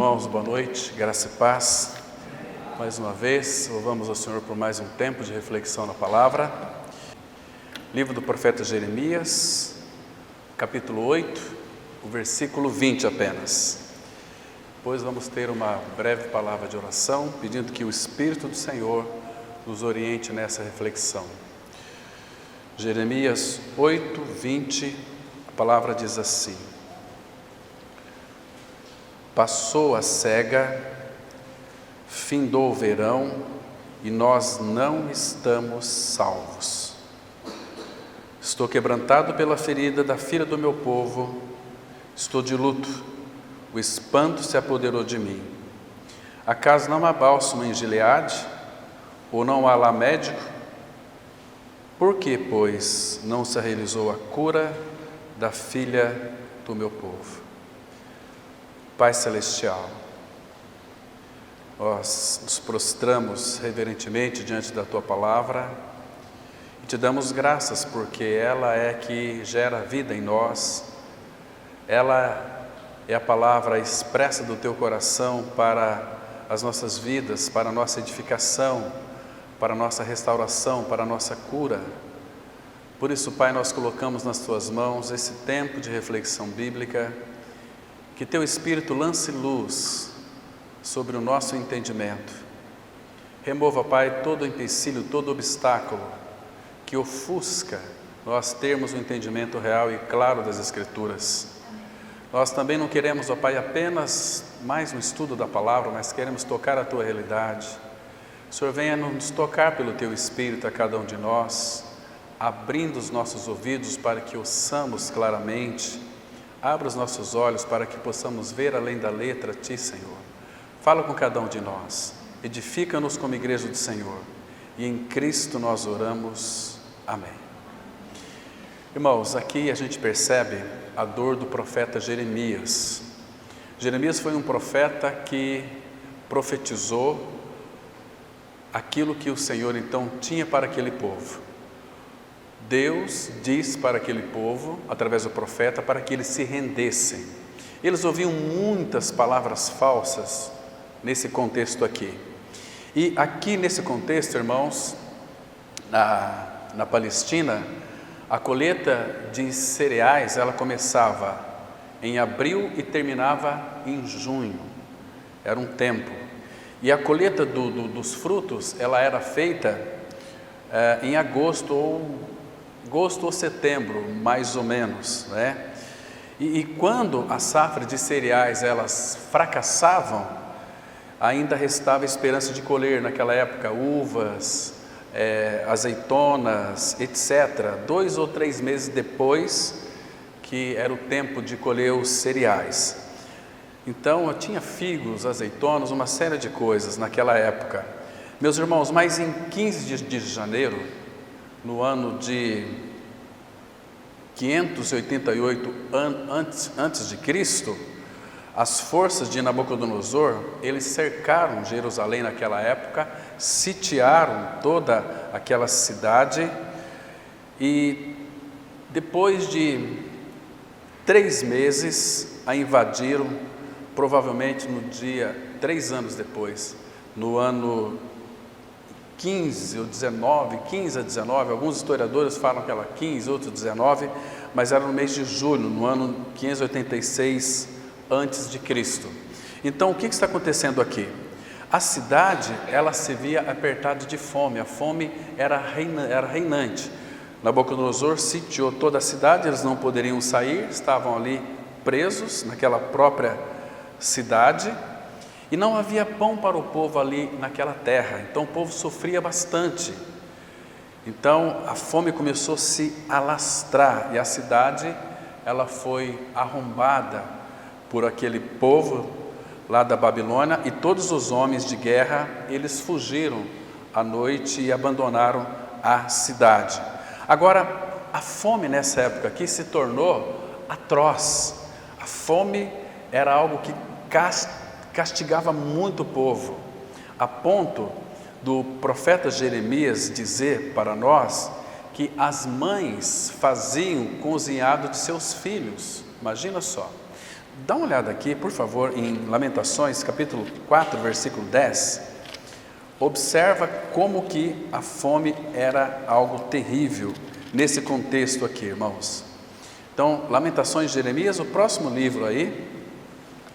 Irmãos, boa noite, graça e paz. Mais uma vez, louvamos ao Senhor por mais um tempo de reflexão na palavra. Livro do profeta Jeremias, capítulo 8, o versículo 20 apenas. Depois vamos ter uma breve palavra de oração, pedindo que o Espírito do Senhor nos oriente nessa reflexão. Jeremias 8, 20, a palavra diz assim: Passou a cega, findou o verão, e nós não estamos salvos. Estou quebrantado pela ferida da filha do meu povo, estou de luto, o espanto se apoderou de mim. Acaso não há bálsamo em Gileade, ou não há lá médico? Por que, pois, não se realizou a cura da filha do meu povo? Pai Celestial, nós nos prostramos reverentemente diante da Tua Palavra e Te damos graças porque ela é que gera vida em nós, ela é a palavra expressa do Teu coração para as nossas vidas, para a nossa edificação, para a nossa restauração, para a nossa cura. Por isso, Pai, nós colocamos nas Tuas mãos esse tempo de reflexão bíblica. Que Teu Espírito lance luz sobre o nosso entendimento. Remova, Pai, todo empecilho, todo obstáculo que ofusca nós termos um entendimento real e claro das Escrituras. Nós também não queremos, ó Pai, apenas mais um estudo da palavra, mas queremos tocar a Tua realidade. O Senhor venha nos tocar pelo Teu Espírito a cada um de nós, abrindo os nossos ouvidos para que ouçamos claramente. Abra os nossos olhos para que possamos ver além da letra Ti, Senhor. Fala com cada um de nós, edifica-nos como igreja do Senhor, e em Cristo nós oramos. Amém. Irmãos, aqui a gente percebe a dor do profeta Jeremias. Jeremias foi um profeta que profetizou aquilo que o Senhor então tinha para aquele povo. Deus diz para aquele povo, através do profeta, para que eles se rendessem. Eles ouviam muitas palavras falsas nesse contexto aqui. E aqui nesse contexto, irmãos, na Palestina, a colheita de cereais, ela começava em abril e terminava em junho. Era um tempo. E a colheita dos frutos, ela era feita em agosto ou setembro, mais ou menos, né? E quando a safra de cereais elas fracassavam, ainda restava esperança de colher naquela época uvas, azeitonas, etc. 2 ou 3 meses depois que era o tempo de colher os cereais. Então eu tinha figos, azeitonas, uma série de coisas naquela época. Meus irmãos, mas em 15 de janeiro, no ano de 588 antes de Cristo, as forças de Nabucodonosor, eles cercaram Jerusalém naquela época, sitiaram toda aquela cidade e depois de 3 meses a invadiram, provavelmente no dia 3 anos depois, no ano 15 ou 19, 15 a 19, alguns historiadores falam que era 15, outros 19, mas era no mês de julho, no ano 586 antes de Cristo. Então, o que está acontecendo aqui? A cidade, ela se via apertada de fome, a fome era reinante. Nabucodonosor sitiou toda a cidade, eles não poderiam sair, estavam ali presos naquela própria cidade, e não havia pão para o povo ali naquela terra, então o povo sofria bastante. Então a fome começou a se alastrar e a cidade ela foi arrombada por aquele povo lá da Babilônia, e todos os homens de guerra eles fugiram à noite e abandonaram a cidade. Agora a fome nessa época aqui se tornou atroz. A fome era algo que castigava muito o povo, a ponto do profeta Jeremias dizer para nós que as mães faziam cozinhado de seus filhos. Imagina só, Dá uma olhada aqui, por favor, em Lamentações, capítulo 4, versículo 10. Observa como que a fome era algo terrível nesse contexto aqui, irmãos. Então, Lamentações de Jeremias, o próximo livro aí,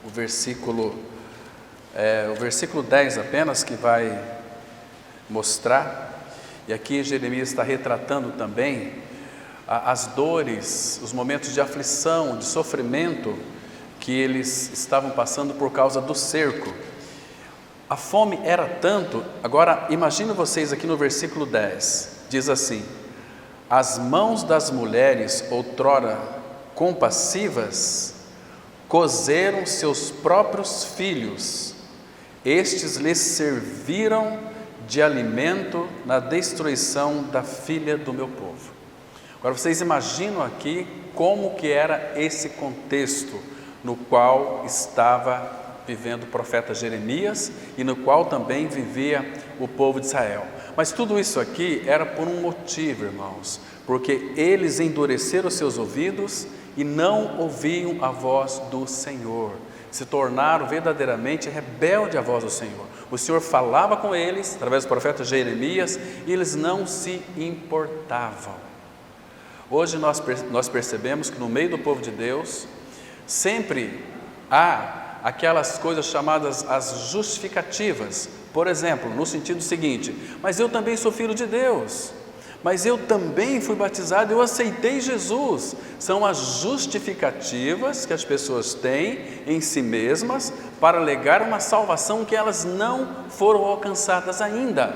o versículo 10 apenas que vai mostrar. E aqui Jeremias está retratando também as dores, os momentos de aflição, de sofrimento que eles estavam passando por causa do cerco. A fome era tanto. Agora imagine vocês aqui no versículo 10, diz assim: as mãos das mulheres outrora compassivas cozeram seus próprios filhos, estes lhes serviram de alimento na destruição da filha do meu povo. Agora vocês imaginam aqui como que era esse contexto no qual estava vivendo o profeta Jeremias e no qual também vivia o povo de Israel. Mas tudo isso aqui era por um motivo, irmãos, porque eles endureceram seus ouvidos e não ouviam a voz do Senhor, se tornaram verdadeiramente rebeldes à voz do Senhor. O Senhor falava com eles através do profeta Jeremias e eles não se importavam. Hoje nós percebemos que no meio do povo de Deus sempre há aquelas coisas chamadas as justificativas. Por exemplo, no sentido seguinte: mas eu também sou filho de Deus, mas eu também fui batizado, eu aceitei Jesus. São as justificativas que as pessoas têm em si mesmas para alegar uma salvação que elas não foram alcançadas ainda.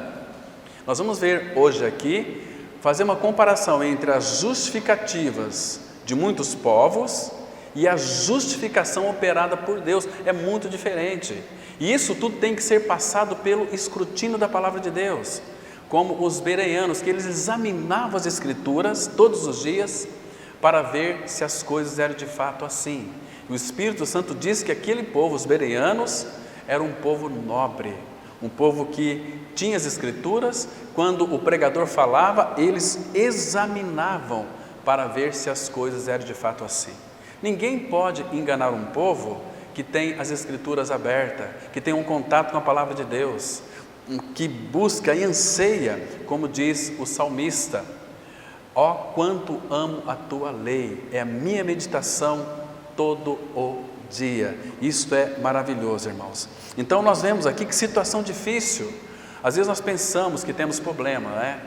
Nós vamos ver hoje aqui, fazer uma comparação entre as justificativas de muitos povos e a justificação operada por Deus. É muito diferente. E isso tudo tem que ser passado pelo escrutínio da palavra de Deus, como os bereanos, que eles examinavam as escrituras todos os dias para ver se as coisas eram de fato assim. O Espírito Santo diz que aquele povo, os bereanos, era um povo nobre, um povo que tinha as escrituras. Quando o pregador falava, eles examinavam para ver se as coisas eram de fato assim. Ninguém pode enganar um povo que tem as escrituras abertas, que tem um contato com a palavra de Deus, que busca e anseia, como diz o salmista: ó, quanto amo a tua lei, é a minha meditação todo o dia. Isto é maravilhoso, irmãos. Então nós vemos aqui que situação difícil. Às vezes nós pensamos que temos problema, né?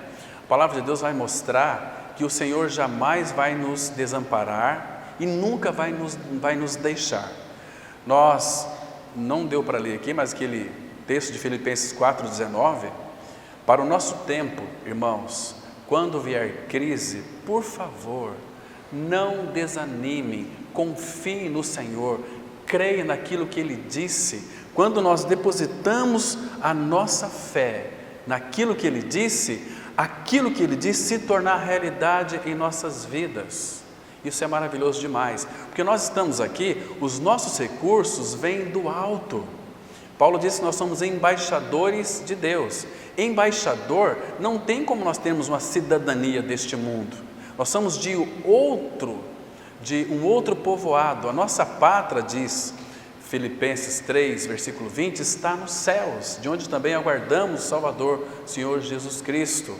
A palavra de Deus vai mostrar que o Senhor jamais vai nos desamparar e nunca vai nos deixar. Nós, não deu para ler aqui, mas aquele texto de Filipenses 4,19, para o nosso tempo, irmãos, quando vier crise, por favor, não desanimem, confiem no Senhor, creia naquilo que Ele disse. Quando nós depositamos a nossa fé naquilo que Ele disse, aquilo que Ele disse se tornar realidade em nossas vidas. Isso é maravilhoso demais, porque nós estamos aqui, os nossos recursos vêm do alto. Paulo disse que nós somos embaixadores de Deus. Embaixador não tem como nós termos uma cidadania deste mundo. Nós somos de um outro povoado. A nossa pátria, diz Filipenses 3, versículo 20, está nos céus, de onde também aguardamos o Salvador, Senhor Jesus Cristo,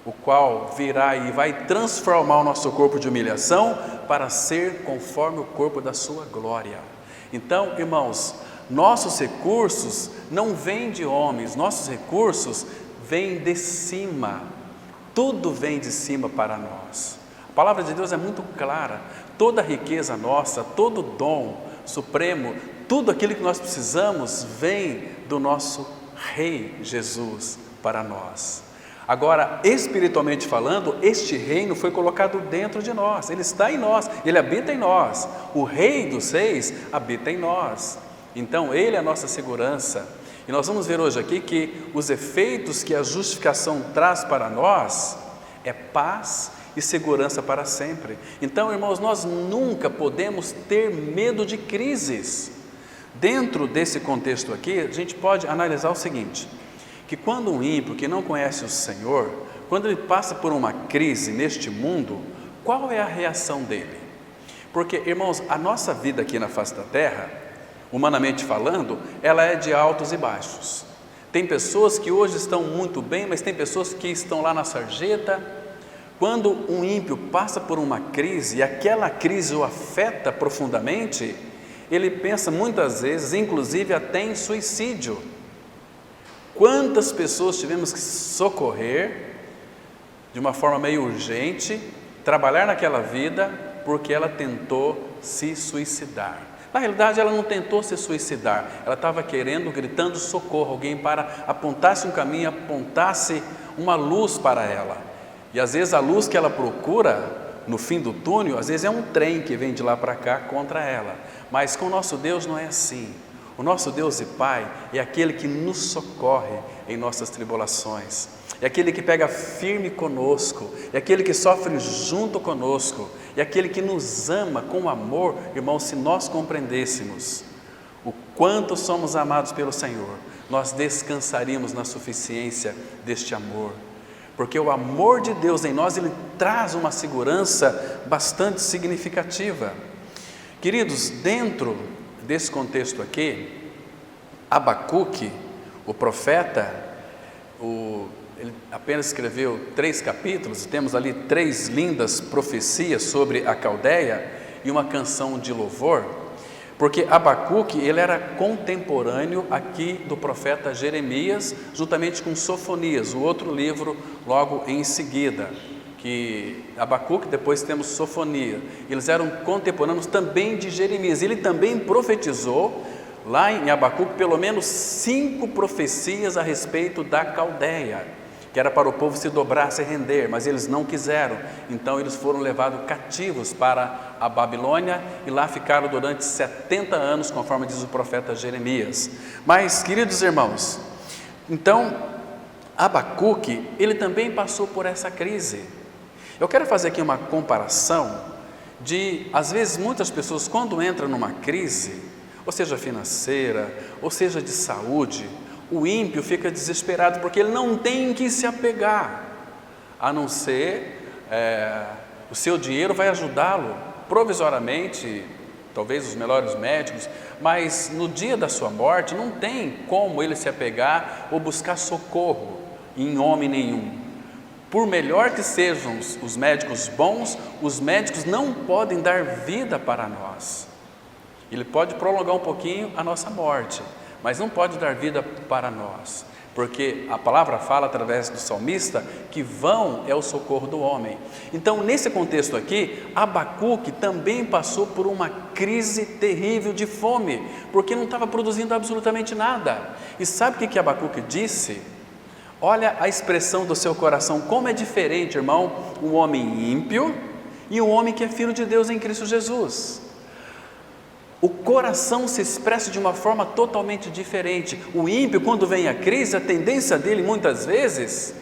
o qual virá e vai transformar o nosso corpo de humilhação para ser conforme o corpo da sua glória. Então, irmãos, nossos recursos não vêm de homens, nossos recursos vêm de cima. Tudo vem de cima para nós. A palavra de Deus é muito clara. Toda a riqueza nossa, todo dom supremo, tudo aquilo que nós precisamos vem do nosso Rei Jesus para nós. Agora, espiritualmente falando, este reino foi colocado dentro de nós, ele está em nós, ele habita em nós. O Rei dos Reis habita em nós. Então, ele é a nossa segurança. E nós vamos ver hoje aqui que os efeitos que a justificação traz para nós é paz e segurança para sempre. Então, irmãos, nós nunca podemos ter medo de crises. Dentro desse contexto aqui, a gente pode analisar o seguinte: que quando um ímpio que não conhece o Senhor, quando ele passa por uma crise neste mundo, qual é a reação dele? Porque, irmãos, a nossa vida aqui na face da terra, humanamente falando, ela é de altos e baixos. Tem pessoas que hoje estão muito bem, mas tem pessoas que estão lá na sarjeta. Quando um ímpio passa por uma crise e aquela crise o afeta profundamente, ele pensa muitas vezes, inclusive até em suicídio. Quantas pessoas tivemos que socorrer de uma forma meio urgente, trabalhar naquela vida, porque ela tentou se suicidar. Na realidade, ela não tentou se suicidar, ela estava querendo, gritando socorro, alguém para apontasse um caminho, apontasse uma luz para ela. E às vezes a luz que ela procura no fim do túnel, às vezes é um trem que vem de lá para cá contra ela. Mas com o nosso Deus não é assim. O nosso Deus e Pai é aquele que nos socorre em nossas tribulações. É aquele que pega firme conosco, é aquele que sofre junto conosco, é aquele que nos ama com amor, irmãos, se nós compreendêssemos o quanto somos amados pelo Senhor, nós descansaríamos na suficiência deste amor, porque o amor de Deus em nós, ele traz uma segurança bastante significativa. Queridos, dentro desse contexto aqui, Abacuque, o profeta, ele apenas escreveu 3 capítulos, temos ali 3 lindas profecias sobre a Caldeia e uma canção de louvor, porque Abacuque, ele era contemporâneo aqui do profeta Jeremias, juntamente com Sofonias, o outro livro logo em seguida, que Abacuque, depois temos Sofonia, eles eram contemporâneos também de Jeremias, ele também profetizou, lá em Abacuque, pelo menos 5 profecias a respeito da Caldeia, que era para o povo se dobrar, se render, mas eles não quiseram, então eles foram levados cativos para a Babilônia e lá ficaram durante 70 anos, conforme diz o profeta Jeremias. Mas, queridos irmãos, então Abacuque, ele também passou por essa crise. Eu quero fazer aqui uma comparação de, às vezes, muitas pessoas quando entram numa crise, ou seja financeira, ou seja de saúde, o ímpio fica desesperado porque ele não tem em que se apegar, a não ser o seu dinheiro vai ajudá-lo provisoriamente, talvez os melhores médicos, mas no dia da sua morte não tem como ele se apegar ou buscar socorro em homem nenhum. Por melhor que sejam os médicos bons, os médicos não podem dar vida para nós. Ele pode prolongar um pouquinho a nossa morte, mas não pode dar vida para nós, porque a palavra fala através do salmista que vão é o socorro do homem. Então, nesse contexto aqui, Abacuque também passou por uma crise terrível de fome, porque não estava produzindo absolutamente nada. E sabe o que Abacuque disse? Olha a expressão do seu coração, como é diferente, irmão, um homem ímpio e um homem que é filho de Deus em Cristo Jesus. O coração se expressa de uma forma totalmente diferente. O ímpio, quando vem a crise, a tendência dele muitas vezes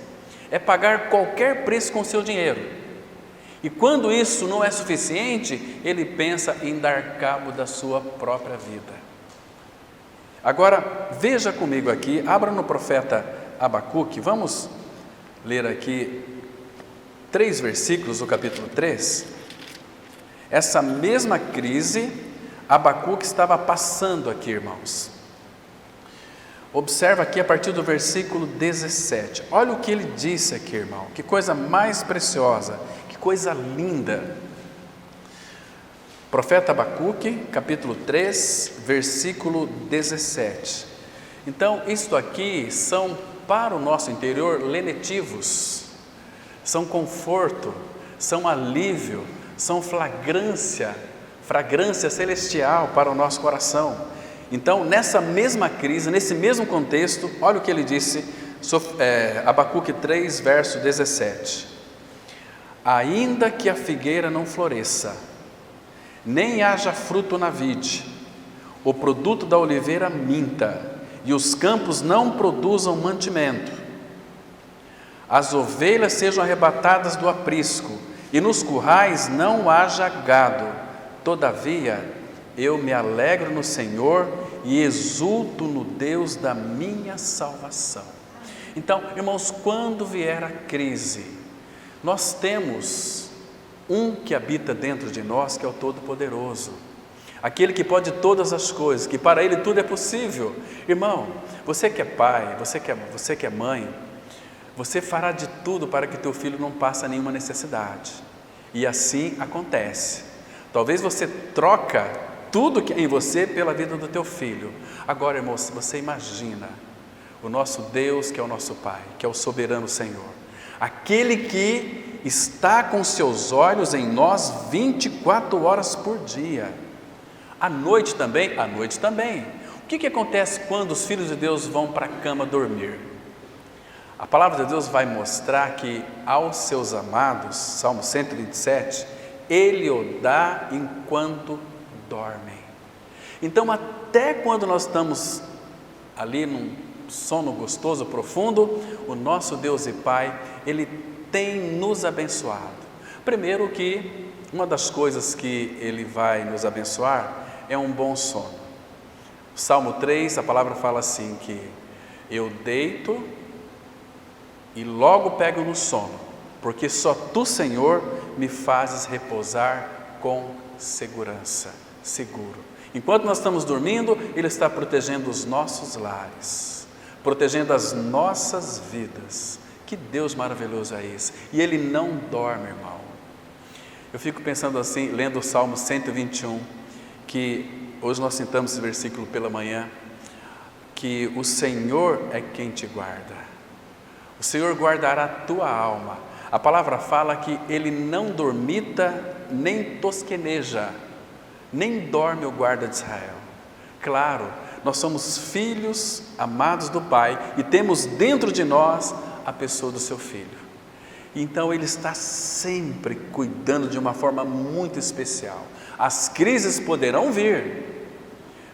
é pagar qualquer preço com seu dinheiro. E quando isso não é suficiente, ele pensa em dar cabo da sua própria vida. Agora, veja comigo aqui, abra no profeta Abacuque, vamos ler aqui 3 versículos do capítulo 3. Essa mesma crise Abacuque estava passando aqui, irmãos. Observa aqui a partir do versículo 17. Olha o que ele disse aqui, irmão. Que coisa mais preciosa, que coisa linda. Profeta Abacuque, capítulo 3, versículo 17. Então, isto aqui são para o nosso interior lenitivos, são conforto, são alívio, são fragrância celestial para o nosso coração. Então, nessa mesma crise, nesse mesmo contexto, olha o que ele disse, Abacuque 3, verso 17. Ainda que a figueira não floresça, nem haja fruto na vide, o produto da oliveira minta, e os campos não produzam mantimento, as ovelhas sejam arrebatadas do aprisco, e nos currais não haja gado, todavia eu me alegro no Senhor e exulto no Deus da minha salvação. Então, irmãos, quando vier a crise, nós temos um que habita dentro de nós, que é o Todo-Poderoso, aquele que pode todas as coisas, que para Ele tudo é possível. Irmão, você que é pai, você que é mãe, você fará de tudo para que teu filho não passe nenhuma necessidade, e assim acontece. Talvez você troca tudo que é em você pela vida do teu filho. Agora, irmão, você imagina o nosso Deus, que é o nosso Pai, que é o soberano Senhor, aquele que está com seus olhos em nós 24 horas por dia, à noite também. O que acontece quando os filhos de Deus vão para a cama dormir? A palavra de Deus vai mostrar que aos seus amados, Salmo 127, Ele o dá enquanto dormem. Então, até quando nós estamos ali num sono gostoso, profundo, o nosso Deus e Pai, Ele tem nos abençoado. Primeiro que uma das coisas que Ele vai nos abençoar é um bom sono. Salmo 3, a palavra fala assim, que eu deito e logo pego no sono, porque só Tu, Senhor, me fazes repousar com segurança, seguro. Enquanto nós estamos dormindo, Ele está protegendo os nossos lares, protegendo as nossas vidas. Que Deus maravilhoso é esse! E Ele não dorme, irmão. Eu fico pensando assim, lendo o Salmo 121, que hoje nós citamos esse versículo pela manhã, que o Senhor é quem te guarda. O Senhor guardará a tua alma. A palavra fala que Ele não dormita, nem tosqueneja, nem dorme o guarda de Israel. Claro, nós somos filhos amados do Pai e temos dentro de nós a pessoa do seu Filho. Então Ele está sempre cuidando de uma forma muito especial. As crises poderão vir,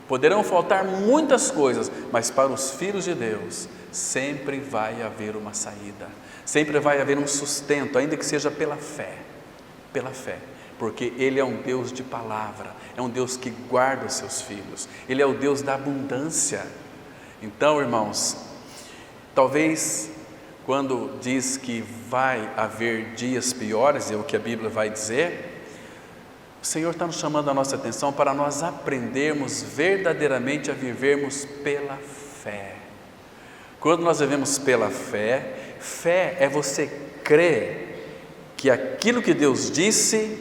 poderão faltar muitas coisas, mas para os filhos de Deus sempre vai haver uma saída, sempre vai haver um sustento, ainda que seja pela fé, porque Ele é um Deus de palavra, é um Deus que guarda os seus filhos, Ele é o Deus da abundância. Então, irmãos, talvez quando diz que vai haver dias piores, é o que a Bíblia vai dizer, o Senhor está nos chamando a nossa atenção para nós aprendermos verdadeiramente a vivermos pela fé. Quando nós vivemos pela fé, fé é você crer que aquilo que Deus disse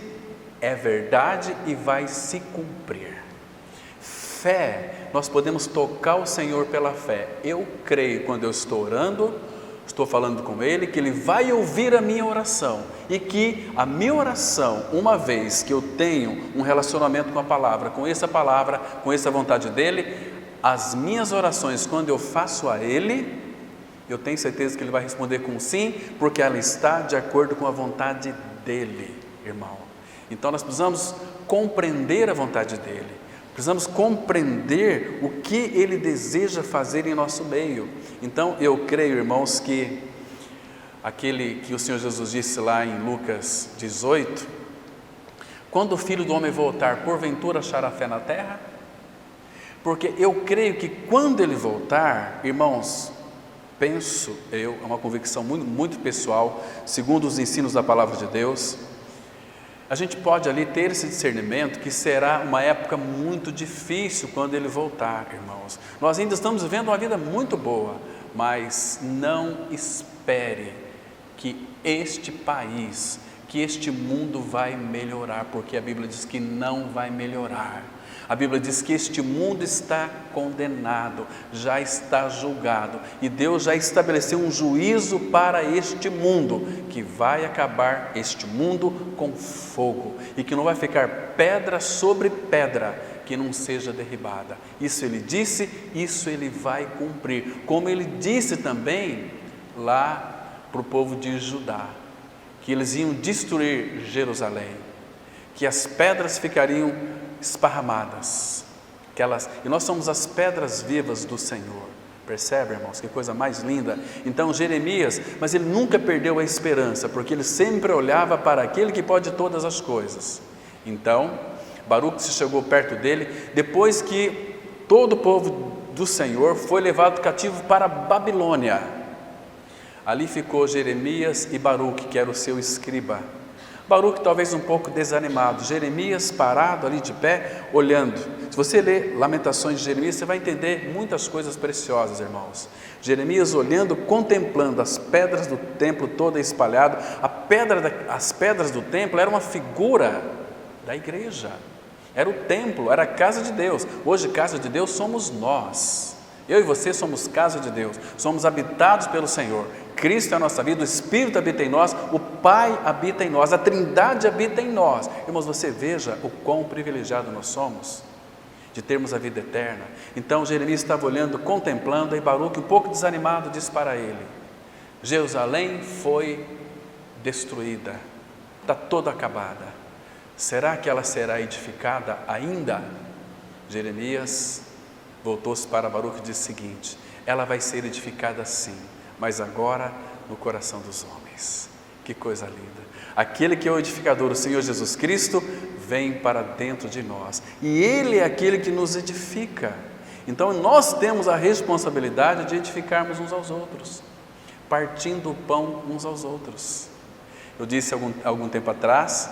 é verdade e vai se cumprir. Fé, nós podemos tocar o Senhor pela fé. Eu creio quando eu estou orando, estou falando com Ele, que Ele vai ouvir a minha oração e que a minha oração, uma vez que eu tenho um relacionamento com a palavra, com essa vontade dEle, as minhas orações, quando eu faço a Ele, eu tenho certeza que Ele vai responder com sim, porque ela está de acordo com a vontade dEle, irmão. Então nós precisamos compreender a vontade dEle, precisamos compreender o que Ele deseja fazer em nosso meio. Então eu creio, irmãos, que aquele que o Senhor Jesus disse lá em Lucas 18, quando o Filho do Homem voltar, porventura achará fé na terra? Porque eu creio que quando Ele voltar, irmãos, penso eu, é uma convicção muito pessoal, segundo os ensinos da palavra de Deus, a gente pode ali ter esse discernimento que será uma época muito difícil quando Ele voltar, irmãos. Nós ainda estamos vivendo uma vida muito boa, mas não espere que este país, que este mundo vai melhorar, porque a Bíblia diz que não vai melhorar. A Bíblia diz que este mundo está condenado, já está julgado, e Deus já estabeleceu um juízo para este mundo, que vai acabar este mundo com fogo, e que não vai ficar pedra sobre pedra que não seja derribada. Isso Ele disse, isso Ele vai cumprir, como Ele disse também lá para o povo de Judá, que eles iam destruir Jerusalém, que as pedras ficariam esparramadas, e nós somos as pedras vivas do Senhor. Percebe, irmãos, que coisa mais linda? Então Jeremias, mas ele nunca perdeu a esperança, porque ele sempre olhava para aquele que pode todas as coisas. Então Baruque se chegou perto dele, depois que todo o povo do Senhor foi levado cativo para a Babilônia. Ali ficou Jeremias e Baruque, que era o seu escriba. Baruque talvez um pouco desanimado, Jeremias parado ali de pé, olhando. Se você ler Lamentações de Jeremias, você vai entender muitas coisas preciosas, irmãos. Jeremias olhando, contemplando as pedras do templo toda espalhada. As pedras do templo eram uma figura da igreja, era o templo, era a casa de Deus. Hoje casa de Deus somos nós. Eu e você somos casa de Deus, somos habitados pelo Senhor. Cristo é a nossa vida, o Espírito habita em nós, o Pai habita em nós, a Trindade habita em nós. Irmãos, você veja o quão privilegiado nós somos de termos a vida eterna. Então Jeremias estava olhando, contemplando, e Baruque, um pouco desanimado, disse para ele: Jerusalém foi destruída, está toda acabada. Será que ela será edificada ainda? Jeremias voltou-se para Baruque e disse o seguinte: ela vai ser edificada sim, mas agora no coração dos homens. Que coisa linda! Aquele que é o edificador, o Senhor Jesus Cristo, vem para dentro de nós, e Ele é aquele que nos edifica. Então nós temos a responsabilidade de edificarmos uns aos outros, partindo o pão uns aos outros. Eu disse algum tempo atrás,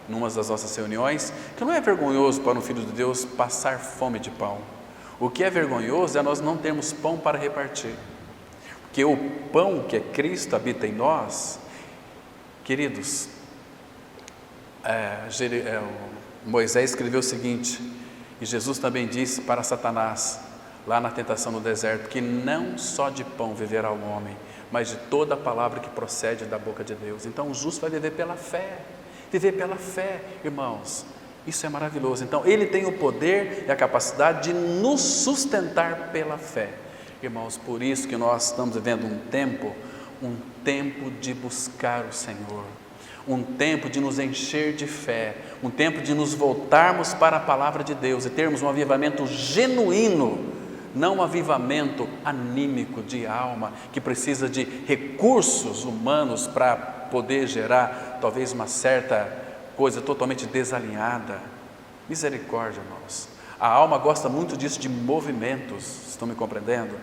numa das nossas reuniões, que não é vergonhoso para um filho de Deus passar fome de pão. O que é vergonhoso é nós não termos pão para repartir, porque o pão que é Cristo habita em nós. Queridos, Moisés escreveu o seguinte, e Jesus também disse para Satanás, lá na tentação no deserto, que não só de pão viverá o homem, mas de toda a palavra que procede da boca de Deus. Então o justo vai viver pela fé, irmãos. Isso é maravilhoso. Então Ele tem o poder e a capacidade de nos sustentar pela fé. Irmãos, por isso que nós estamos vivendo um tempo de buscar o Senhor, um tempo de nos encher de fé, um tempo de nos voltarmos para a palavra de Deus e termos um avivamento genuíno, não um avivamento anímico de alma, que precisa de recursos humanos para poder gerar talvez uma certa coisa totalmente desalinhada. Misericórdia, irmãos. A alma gosta muito disso, de movimentos, estão me compreendendo?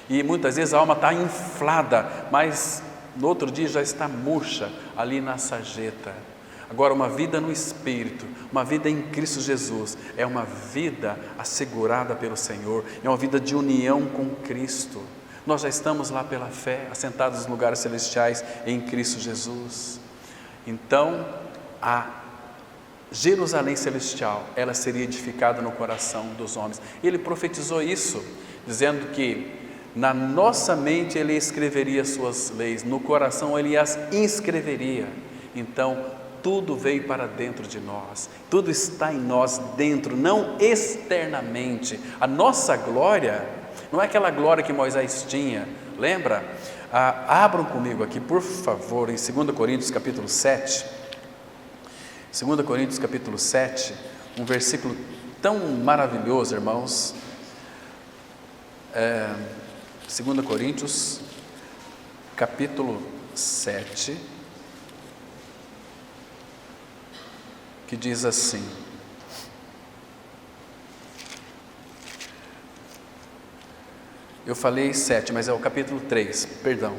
E muitas vezes a alma está inflada, mas no outro dia já está murcha ali na sarjeta. Agora, uma vida no Espírito, uma vida em Cristo Jesus, é uma vida assegurada pelo Senhor, é uma vida de união com Cristo. Nós já estamos lá pela fé, assentados nos lugares celestiais em Cristo Jesus. Então, a Jerusalém celestial, ela seria edificada no coração dos homens. Ele profetizou isso, dizendo que na nossa mente Ele escreveria suas leis, no coração Ele as inscreveria. Então, tudo veio para dentro de nós, tudo está em nós dentro, não externamente. A nossa glória não é aquela glória que Moisés tinha, lembra? Abram comigo aqui, por favor, em 2 Coríntios capítulo 7, 2 Coríntios capítulo 7, um versículo tão maravilhoso, irmãos. 2 Coríntios capítulo 7, que diz assim: eu falei 7, mas é o capítulo 3, perdão.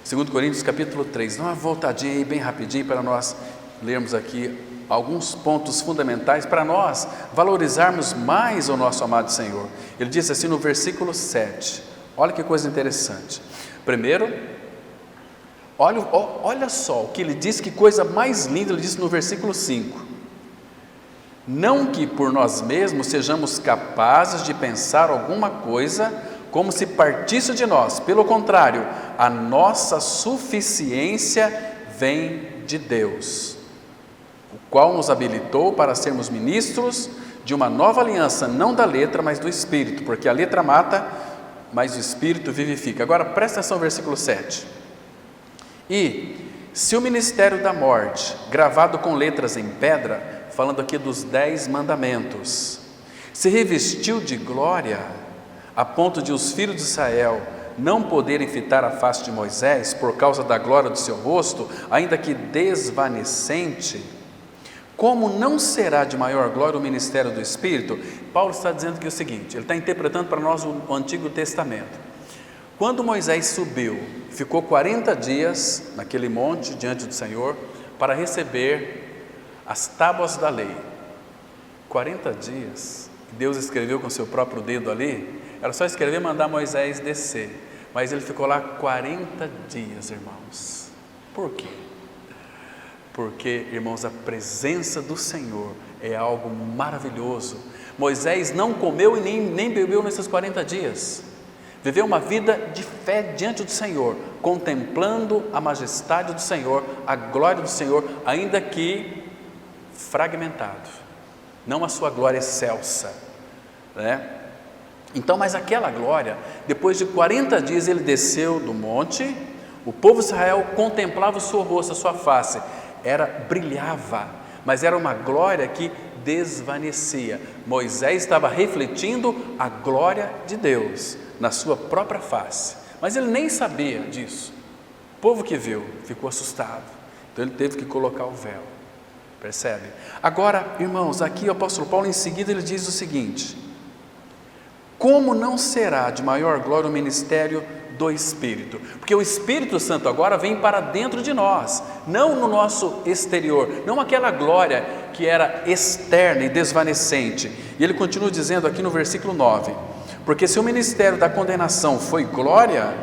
2 Coríntios capítulo 3, dá uma voltadinha aí bem rapidinho para nós lermos aqui alguns pontos fundamentais para nós valorizarmos mais o nosso amado Senhor. Ele diz assim no versículo 7, olha que coisa interessante. Primeiro, olha só o que ele diz, que coisa mais linda. Ele diz no versículo 5: não que por nós mesmos sejamos capazes de pensar alguma coisa como se partisse de nós, pelo contrário, a nossa suficiência vem de Deus, o qual nos habilitou para sermos ministros de uma nova aliança, não da letra, mas do Espírito, porque a letra mata, mas o Espírito vivifica. Agora presta atenção no versículo 7. E se o ministério da morte, gravado com letras em pedra, falando aqui dos 10 mandamentos, se revestiu de glória, a ponto de os filhos de Israel não poderem fitar a face de Moisés por causa da glória do seu rosto, ainda que desvanecente, como não será de maior glória o ministério do Espírito? Paulo está dizendo que é o seguinte, ele está interpretando para nós o Antigo Testamento. Quando Moisés subiu, ficou 40 dias naquele monte diante do Senhor, para receber as tábuas da lei. 40 dias, Deus escreveu com seu próprio dedo ali, era só escrever e mandar Moisés descer, mas ele ficou lá 40 dias, irmãos. Por quê? Porque, irmãos, a presença do Senhor é algo maravilhoso. Moisés não comeu e nem bebeu nesses 40 dias, viveu uma vida de fé diante do Senhor, contemplando a majestade do Senhor, a glória do Senhor, ainda que fragmentado, não a sua glória excelsa, né? Então, mas aquela glória, depois de 40 dias ele desceu do monte, o povo de Israel contemplava o seu rosto, a sua face, brilhava, mas era uma glória que desvanecia. Moisés estava refletindo a glória de Deus na sua própria face, mas ele nem sabia disso. O povo que viu ficou assustado, então ele teve que colocar o véu, percebe? Agora, irmãos, aqui o apóstolo Paulo em seguida ele diz o seguinte: como não será de maior glória o ministério do Espírito? Porque o Espírito Santo agora vem para dentro de nós, não no nosso exterior, não aquela glória que era externa e desvanecente. E ele continua dizendo aqui no versículo 9: porque se o ministério da condenação foi glória,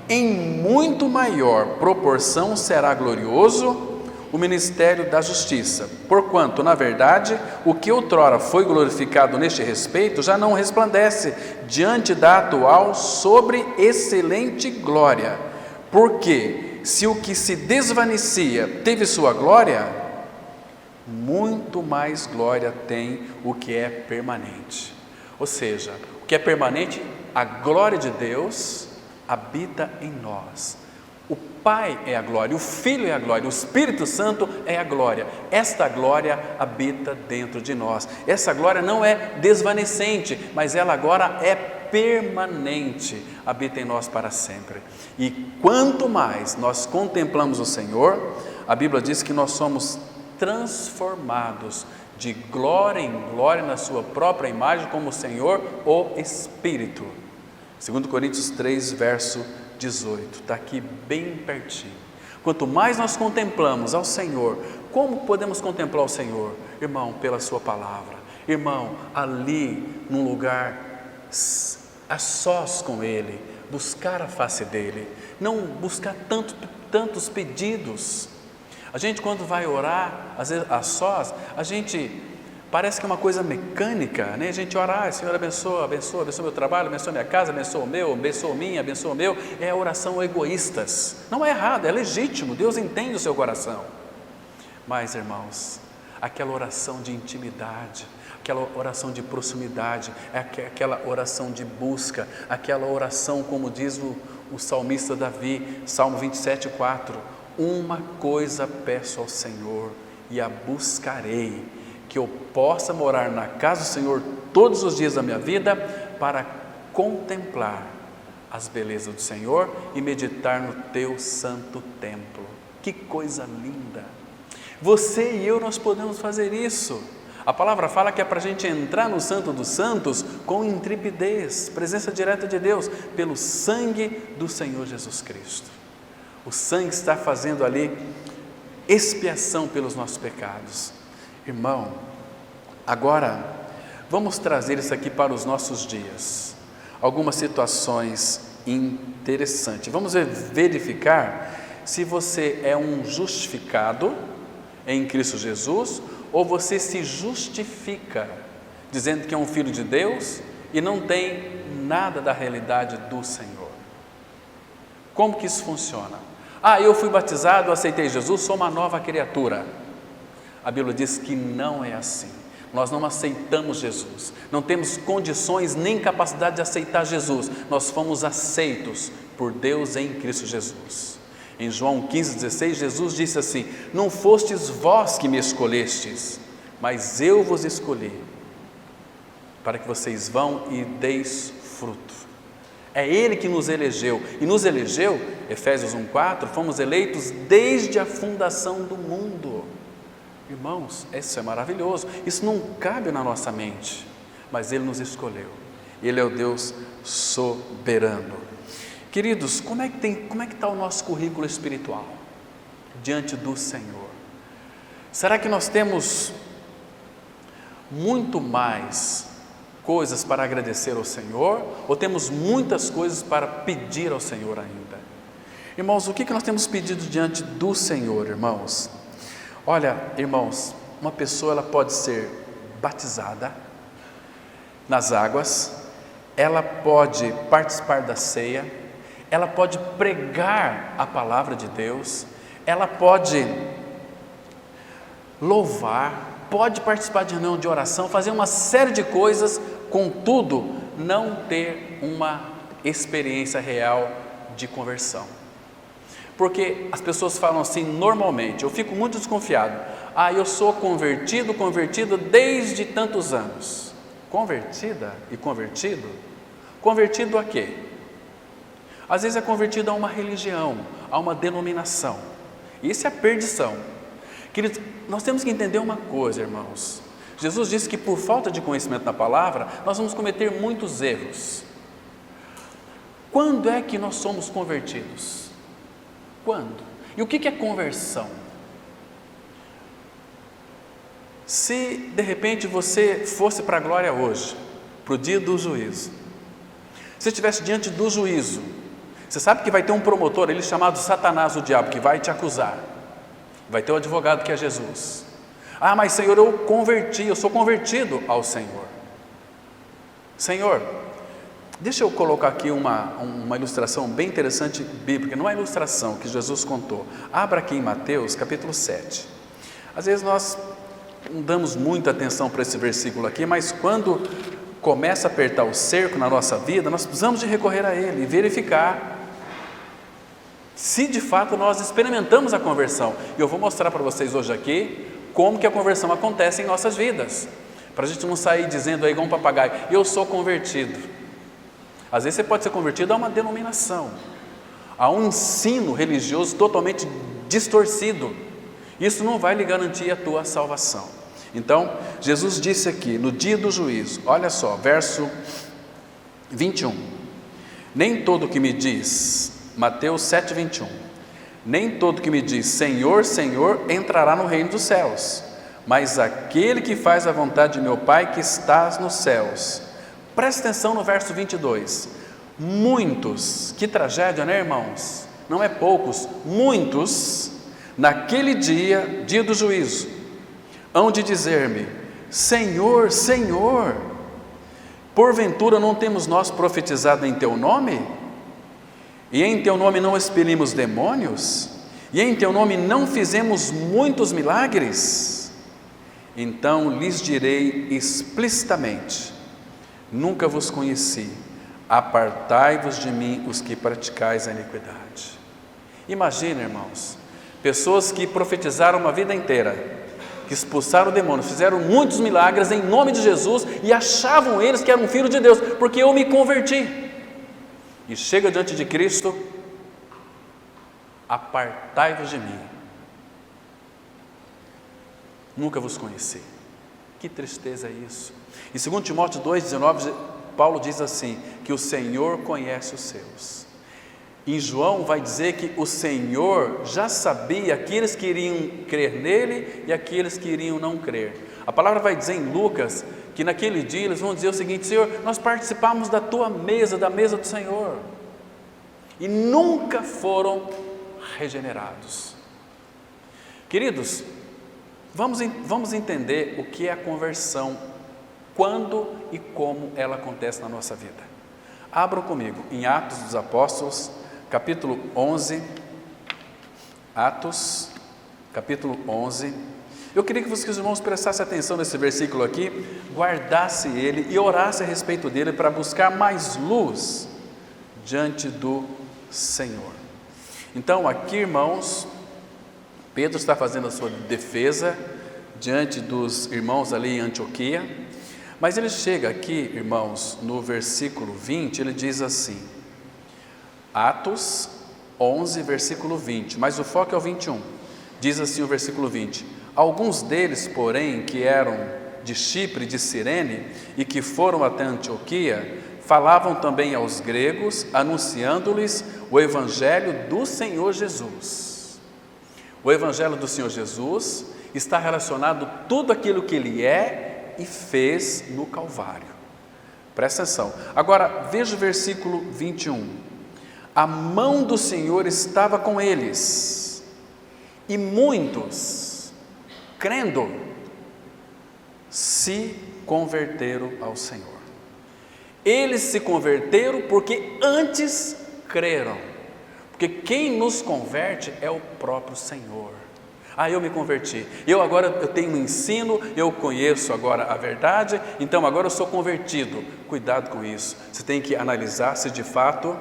em muito maior proporção será glorioso o ministério da justiça, porquanto, na verdade, o que outrora foi glorificado neste respeito já não resplandece diante da atual sobre excelente glória, porque se o que se desvanecia teve sua glória, muito mais glória tem o que é permanente. Ou seja, o que é permanente, a glória de Deus habita em nós. O Pai é a glória, o Filho é a glória, o Espírito Santo é a glória. Esta glória habita dentro de nós. Essa glória não é desvanecente, mas ela agora é permanente, habita em nós para sempre. E quanto mais nós contemplamos o Senhor, a Bíblia diz que nós somos transformados de glória em glória na sua própria imagem, como o Senhor, o Espírito. 2 Coríntios 3, verso 18, está aqui bem pertinho. Quanto mais nós contemplamos ao Senhor, como podemos contemplar o Senhor? Irmão, pela sua palavra. Irmão, ali num lugar a sós com Ele, buscar a face dEle, não buscar tantos pedidos. A gente quando vai orar, às vezes a sós, a gente parece que é uma coisa mecânica, né? A gente ora, Senhor abençoa meu trabalho, abençoa minha casa, abençoa o meu, abençoa minha, abençoa o meu. É a oração egoístas. Não é errado, é legítimo, Deus entende o seu coração. Mas, irmãos, aquela oração de intimidade, aquela oração de proximidade, é aquela oração de busca, aquela oração, como diz o salmista Davi, Salmo 27:4, uma coisa peço ao Senhor e a buscarei, que eu possa morar na casa do Senhor todos os dias da minha vida, para contemplar as belezas do Senhor e meditar no teu santo templo. Que coisa linda! Você e eu, nós podemos fazer isso. A palavra fala que é para a gente entrar no Santo dos Santos com intrepidez, presença direta de Deus, pelo sangue do Senhor Jesus Cristo. O sangue está fazendo ali expiação pelos nossos pecados. Irmão, agora vamos trazer isso aqui para os nossos dias. Algumas situações interessantes. Vamos verificar se você é um justificado em Cristo Jesus ou você se justifica dizendo que é um filho de Deus e não tem nada da realidade do Senhor. Como que isso funciona? Eu fui batizado, aceitei Jesus, sou uma nova criatura. A Bíblia diz que não é assim. Nós não aceitamos Jesus, não temos condições nem capacidade de aceitar Jesus. Nós fomos aceitos por Deus em Cristo Jesus. Em João 15,16, Jesus disse assim: não fostes vós que me escolhestes, mas eu vos escolhi, para que vocês vão e deis fruto. É Ele que nos elegeu, e nos elegeu, Efésios 1,4, fomos eleitos desde a fundação do mundo. Irmãos, isso é maravilhoso, isso não cabe na nossa mente, mas Ele nos escolheu, Ele é o Deus soberano. Queridos, como é que está o nosso currículo espiritual diante do Senhor? Será que nós temos muito mais coisas para agradecer ao Senhor, ou temos muitas coisas para pedir ao Senhor ainda? Irmãos, o que nós temos pedido diante do Senhor, irmãos? Olha, irmãos, uma pessoa ela pode ser batizada nas águas, ela pode participar da ceia, ela pode pregar a palavra de Deus, ela pode louvar, pode participar de reunião de oração, fazer uma série de coisas, contudo, não ter uma experiência real de conversão. Porque as pessoas falam assim normalmente, eu fico muito desconfiado, eu sou convertido desde tantos anos. Convertida e convertido? Convertido a quê? Às vezes é convertido a uma religião, a uma denominação. Isso é a perdição. Queridos, nós temos que entender uma coisa, irmãos. Jesus disse que por falta de conhecimento da palavra, nós vamos cometer muitos erros. Quando é que nós somos convertidos? Quando? E o que é conversão? Se de repente você fosse para a glória hoje, para o dia do juízo, se estivesse diante do juízo, você sabe que vai ter um promotor ali chamado Satanás, o diabo, que vai te acusar. Vai ter o advogado que é Jesus. Mas Senhor, eu sou convertido ao Senhor. Senhor, deixa eu colocar aqui uma ilustração bem interessante bíblica, não é ilustração que Jesus contou. Abra aqui em Mateus capítulo 7. Às vezes nós não damos muita atenção para esse versículo aqui, mas quando começa a apertar o cerco na nossa vida, nós precisamos de recorrer a ele e verificar se de fato nós experimentamos a conversão. E eu vou mostrar para vocês hoje aqui como que a conversão acontece em nossas vidas, para a gente não sair dizendo aí igual um papagaio, eu sou convertido. Às vezes você pode ser convertido a uma denominação, a um ensino religioso totalmente distorcido. Isso não vai lhe garantir a tua salvação. Então, Jesus disse aqui, no dia do juízo, olha só, verso 21, nem todo que me diz, Mateus 7, 21, nem todo que me diz Senhor, Senhor, entrará no reino dos céus, mas aquele que faz a vontade de meu Pai que estás nos céus. Presta atenção no verso 22, muitos, que tragédia, né, irmãos? Não é poucos, muitos, naquele dia, dia do juízo, hão de dizer-me, Senhor, Senhor, porventura não temos nós profetizado em teu nome? E em teu nome não expelimos demônios? E em teu nome não fizemos muitos milagres? Então lhes direi explicitamente, nunca vos conheci, apartai-vos de mim os que praticais a iniquidade. Imagina, irmãos, pessoas que profetizaram uma vida inteira, que expulsaram demônios, fizeram muitos milagres em nome de Jesus e achavam eles que eram filhos de Deus, porque eu me converti. E chega diante de Cristo, apartai-vos de mim, nunca vos conheci. Que tristeza é isso. Em 2 Timóteo 2,19, Paulo diz assim, que o Senhor conhece os seus. Em João vai dizer que o Senhor já sabia aqueles que iriam crer nele e aqueles que iriam não crer. A palavra vai dizer em Lucas que naquele dia eles vão dizer o seguinte, Senhor, nós participamos da tua mesa, da mesa do Senhor, e nunca foram regenerados. Queridos, vamos entender o que é a conversão, quando e como ela acontece na nossa vida. Abram comigo em Atos dos Apóstolos, capítulo 11, Atos, capítulo 11, eu queria que os irmãos prestassem atenção nesse versículo aqui, guardassem ele e orassem a respeito dele para buscar mais luz diante do Senhor. Então aqui, irmãos, Pedro está fazendo a sua defesa diante dos irmãos ali em Antioquia, mas ele chega aqui, irmãos, no versículo 20, ele diz assim, Atos 11, versículo 20, mas o foco é o 21, diz assim o versículo 20, alguns deles, porém, que eram de Chipre e de Cirene e que foram até Antioquia, falavam também aos gregos, anunciando-lhes o Evangelho do Senhor Jesus. O Evangelho do Senhor Jesus, está relacionado tudo aquilo que Ele é e fez no Calvário. Presta atenção. Agora, veja o versículo 21. A mão do Senhor estava com eles, e muitos, crendo, se converteram ao Senhor. Eles se converteram porque antes creram. Porque quem nos converte é o próprio Senhor. Eu me converti, eu tenho um ensino, eu conheço agora a verdade, então agora eu sou convertido. Cuidado com isso, você tem que analisar se de fato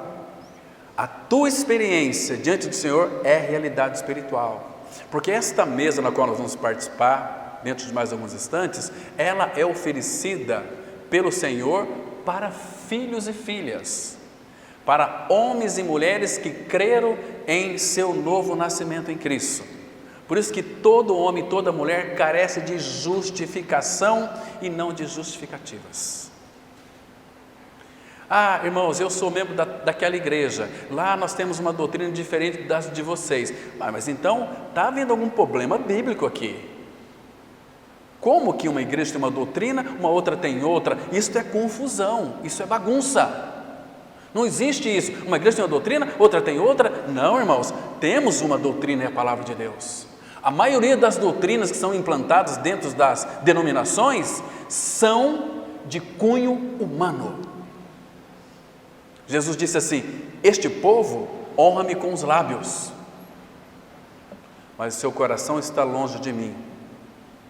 a tua experiência diante do Senhor é realidade espiritual. Porque esta mesa na qual nós vamos participar, dentro de mais alguns instantes, ela é oferecida pelo Senhor para filhos e filhas, para homens e mulheres que creram em seu novo nascimento em Cristo. Por isso que todo homem, toda mulher carece de justificação e não de justificativas. Irmãos, eu sou membro daquela igreja, lá nós temos uma doutrina diferente das de vocês. Mas então, está havendo algum problema bíblico aqui? Como que uma igreja tem uma doutrina, uma outra tem outra? Isso é confusão, isso é bagunça. Não existe isso, uma igreja tem uma doutrina, outra tem outra. Não, irmãos, temos uma doutrina, é a palavra de Deus. A maioria das doutrinas que são implantadas dentro das denominações são de cunho humano. Jesus disse assim: este povo honra-me com os lábios, mas o seu coração está longe de mim.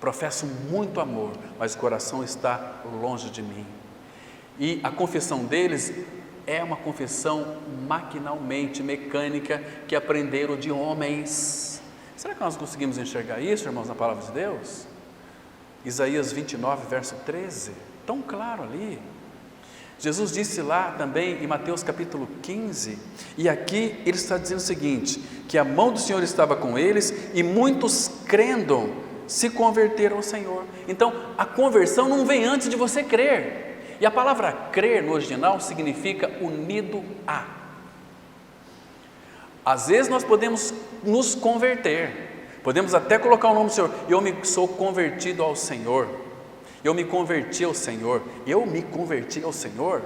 Professo muito amor, mas o coração está longe de mim. E a confissão deles é uma confissão maquinalmente, mecânica, que aprenderam de homens. Será que nós conseguimos enxergar isso, irmãos, na palavra de Deus? Isaías 29, verso 13, tão claro ali. Jesus disse lá também em Mateus capítulo 15, e aqui ele está dizendo o seguinte, que a mão do Senhor estava com eles, e muitos crendo se converteram ao Senhor. Então, a conversão não vem antes de você crer. E a palavra crer no original significa unido a. Às vezes nós podemos nos converter, podemos até colocar o nome do Senhor. Sou convertido ao Senhor, eu me converti ao Senhor, eu me converti ao Senhor.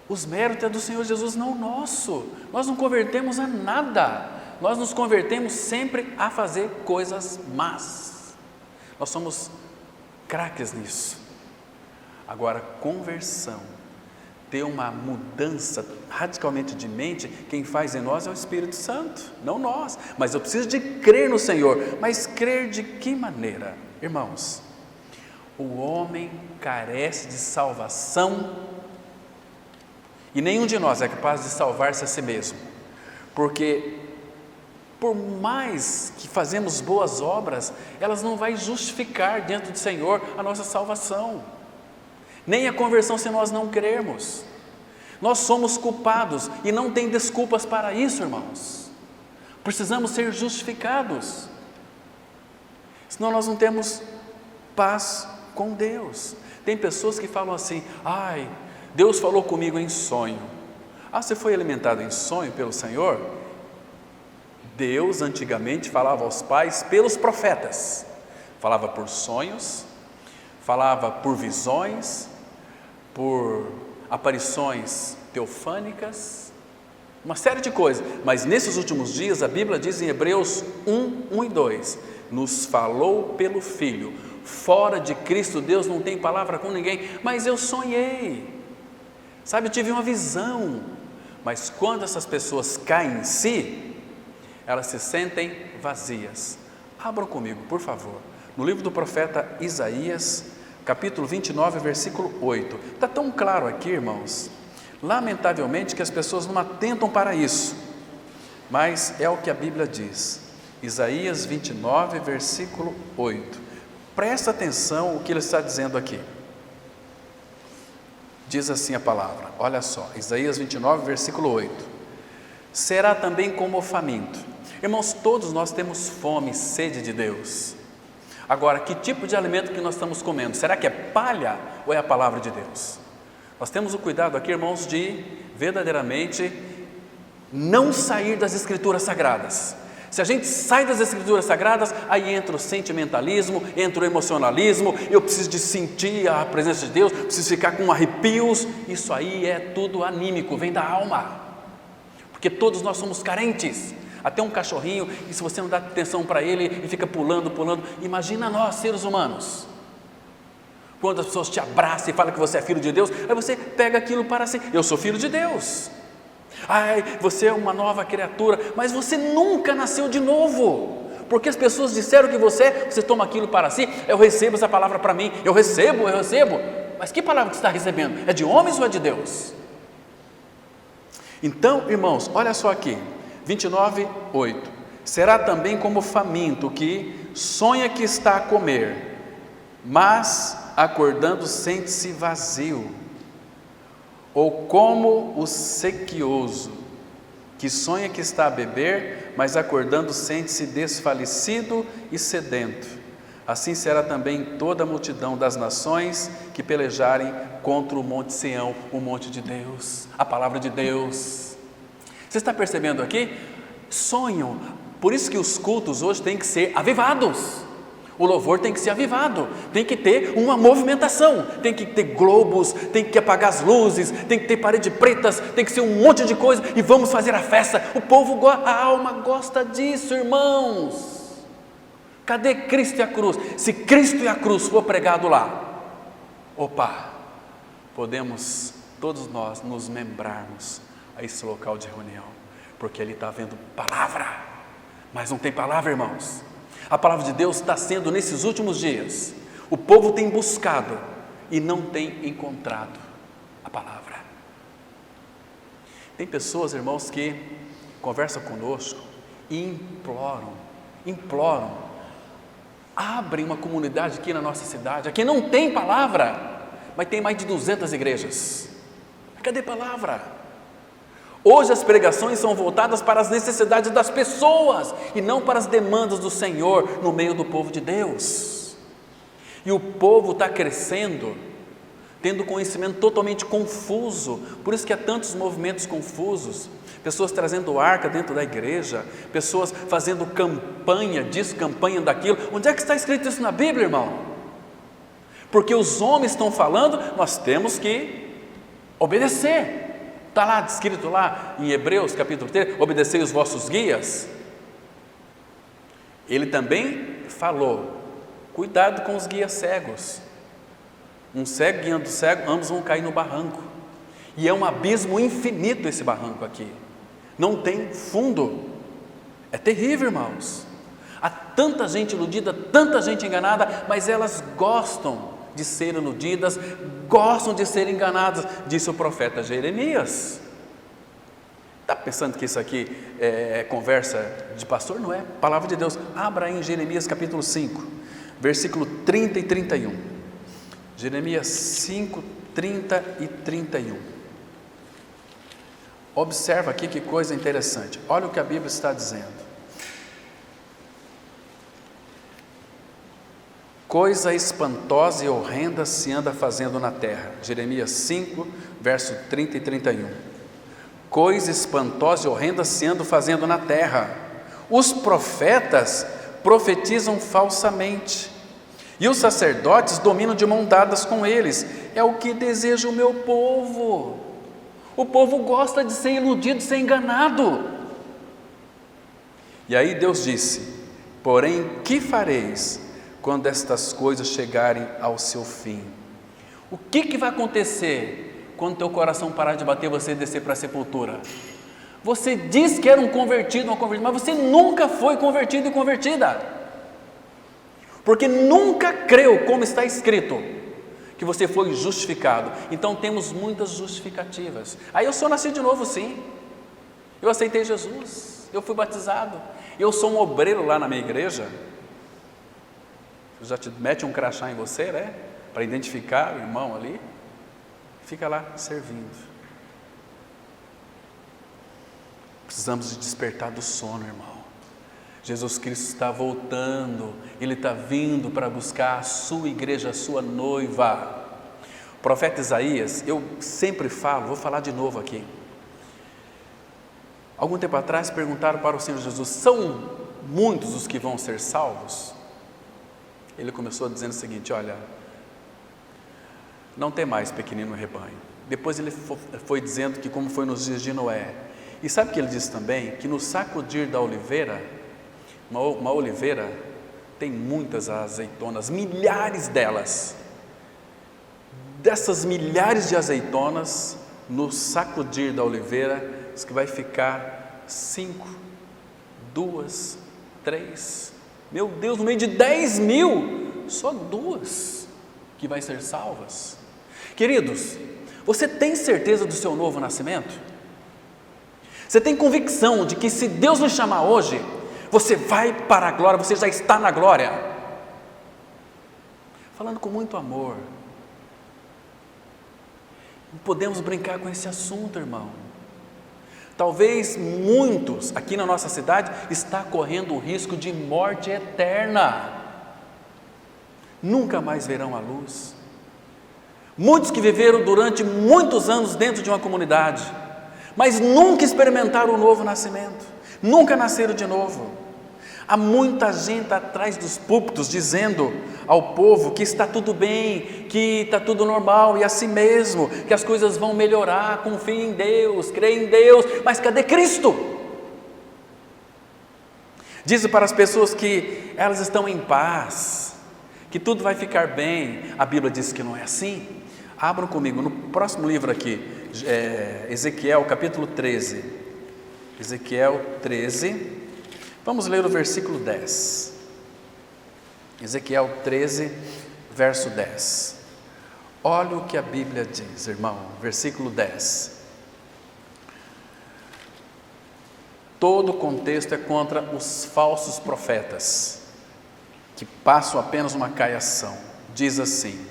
Os méritos é do Senhor Jesus, não nosso. Nós não convertemos a nada, nós nos convertemos sempre a fazer coisas más. Nós somos craques nisso. Agora, conversão, ter uma mudança radicalmente de mente, quem faz em nós é o Espírito Santo, não nós. Mas eu preciso de crer no Senhor. Mas crer de que maneira? Irmãos, o homem carece de salvação e nenhum de nós é capaz de salvar-se a si mesmo, porque por mais que fazemos boas obras, elas não vão justificar diante do Senhor a nossa salvação, nem a conversão se nós não crermos. Nós somos culpados e não tem desculpas para isso, irmãos. Precisamos ser justificados, senão nós não temos paz com Deus. Tem pessoas que falam assim: Deus falou comigo em sonho. Você foi alimentado em sonho pelo Senhor? Deus antigamente falava aos pais pelos profetas, falava por sonhos, falava por visões, por aparições teofânicas, uma série de coisas. Mas nesses últimos dias, a Bíblia diz em Hebreus 1 e 2, nos falou pelo Filho. Fora de Cristo Deus não tem palavra com ninguém. Mas eu sonhei, eu tive uma visão. Mas quando essas pessoas caem em si, elas se sentem vazias. Abram comigo, por favor, no livro do profeta Isaías, capítulo 29, versículo 8. Está tão claro aqui, irmãos, lamentavelmente que as pessoas não atentam para isso, mas é o que a Bíblia diz. Isaías 29, versículo 8. Presta atenção o que ele está dizendo aqui. Diz assim a palavra, olha só, Isaías 29, versículo 8. Será também como o faminto. Irmãos, todos nós temos fome, sede de Deus. Agora, que tipo de alimento que nós estamos comendo? Será que é palha ou é a palavra de Deus? Nós temos o cuidado aqui, irmãos, de verdadeiramente não sair das Escrituras Sagradas. Se a gente sai das Escrituras Sagradas, aí entra o sentimentalismo, entra o emocionalismo, eu preciso de sentir a presença de Deus, preciso ficar com arrepios. Isso aí é tudo anímico, vem da alma, porque todos nós somos carentes. Até um cachorrinho, e se você não dá atenção para ele e fica pulando, imagina nós, seres humanos. Quando as pessoas te abraçam e falam que você é filho de Deus, aí você pega aquilo para si. Eu sou filho de Deus. Ai, você é uma nova criatura, mas você nunca nasceu de novo, porque as pessoas disseram que você toma aquilo para si. Eu recebo essa palavra para mim, eu recebo, mas que palavra que você está recebendo? É de homens ou é de Deus? Então, irmãos, olha só aqui, 29:8, será também como o faminto que sonha que está a comer, mas acordando sente-se vazio, ou como o sequioso, que sonha que está a beber, mas acordando sente-se desfalecido e sedento. Assim será também toda a multidão das nações que pelejarem contra o monte Sião, o monte de Deus, a palavra de Deus. Você está percebendo aqui? Sonham. Por isso que os cultos hoje têm que ser avivados. O louvor tem que ser avivado, tem que ter uma movimentação, tem que ter globos, tem que apagar as luzes, tem que ter paredes pretas, tem que ser um monte de coisa e vamos fazer a festa. O povo, a alma gosta disso, irmãos. Cadê Cristo e a cruz? Se Cristo e a cruz for pregado lá, podemos todos nós nos membrarmos a esse local de reunião, porque ali está havendo palavra, mas não tem palavra, irmãos. A palavra de Deus está sendo nesses últimos dias, o povo tem buscado e não tem encontrado a palavra. Tem pessoas, irmãos, que conversam conosco e imploram, abrem uma comunidade aqui na nossa cidade, aqui não tem palavra, mas tem mais de 200 igrejas, cadê palavra? Hoje as pregações são voltadas para as necessidades das pessoas e não para as demandas do Senhor no meio do povo de Deus. E o povo está crescendo, tendo conhecimento totalmente confuso, por isso que há tantos movimentos confusos, pessoas trazendo arca dentro da igreja, pessoas fazendo campanha disso, campanha daquilo. Onde é que está escrito isso na Bíblia, irmão? Porque os homens estão falando, nós temos que obedecer. Está lá escrito lá em Hebreus capítulo 3, obedecei os vossos guias. Ele também falou, cuidado com os guias cegos. Um cego guiando o cego, ambos vão cair no barranco. E é um abismo infinito esse barranco aqui. Não tem fundo. É terrível, irmãos. Há tanta gente iludida, tanta gente enganada, mas elas gostam de ser iludidas, gostam de ser enganadas, disse o profeta Jeremias. Está pensando que isso aqui é conversa de pastor? Não é, palavra de Deus. Abra aí em Jeremias capítulo 5, versículo 30 e 31. Jeremias 5, 30 e 31. Observa aqui que coisa interessante, olha o que a Bíblia está dizendo. Coisa espantosa e horrenda se anda fazendo na terra. Jeremias 5, verso 30 e 31. Coisa espantosa e horrenda se anda fazendo na terra. Os profetas profetizam falsamente, e os sacerdotes dominam de mão dadas com eles. É o que deseja o meu povo. O povo gosta de ser iludido, de ser enganado. E aí Deus disse, porém, que fareis quando estas coisas chegarem ao seu fim? O que vai acontecer quando teu coração parar de bater, você descer para a sepultura? Você diz que era um convertido, mas você nunca foi convertido e convertida, porque nunca creu, como está escrito, que você foi justificado. Então temos muitas justificativas. Aí eu sou nascido de novo, sim, eu aceitei Jesus, eu fui batizado, eu sou um obreiro lá na minha igreja. Já te mete um crachá em você, né? Para identificar o irmão ali. Fica lá servindo. Precisamos de despertar do sono, irmão. Jesus Cristo está voltando. Ele está vindo para buscar a sua igreja, a sua noiva. O profeta Isaías, eu sempre falo, vou falar de novo aqui. Algum tempo atrás perguntaram para o Senhor Jesus: são muitos os que vão ser salvos? Ele começou dizendo o seguinte: olha, não tem mais pequenino rebanho. Depois ele foi dizendo que como foi nos dias de Noé. E sabe o que ele disse também? Que no sacudir da oliveira, uma oliveira tem muitas azeitonas, milhares delas. Dessas milhares de azeitonas, no sacudir da oliveira, diz que vai ficar 5, 2, 3, meu Deus, no meio de 10 mil, só 2 que vai ser salvas. Queridos, você tem certeza do seu novo nascimento? Você tem convicção de que se Deus nos chamar hoje, você vai para a glória, você já está na glória? Falando com muito amor, não podemos brincar com esse assunto, irmão. Talvez muitos aqui na nossa cidade está correndo o risco de morte eterna, nunca mais verão a luz. Muitos que viveram durante muitos anos dentro de uma comunidade, mas nunca experimentaram o novo nascimento, nunca nasceram de novo. Há muita gente atrás dos púlpitos dizendo ao povo que está tudo bem, que está tudo normal e assim mesmo, que as coisas vão melhorar, confie em Deus, crê em Deus, mas cadê Cristo? Dizem para as pessoas que elas estão em paz, que tudo vai ficar bem. A Bíblia diz que não é assim. Abram comigo no próximo livro aqui, Ezequiel capítulo 13, Ezequiel 13, vamos ler o versículo 10, Ezequiel 13, verso 10, olha o que a Bíblia diz, irmão, versículo 10, todo o contexto é contra os falsos profetas, que passam apenas uma caiação, diz assim,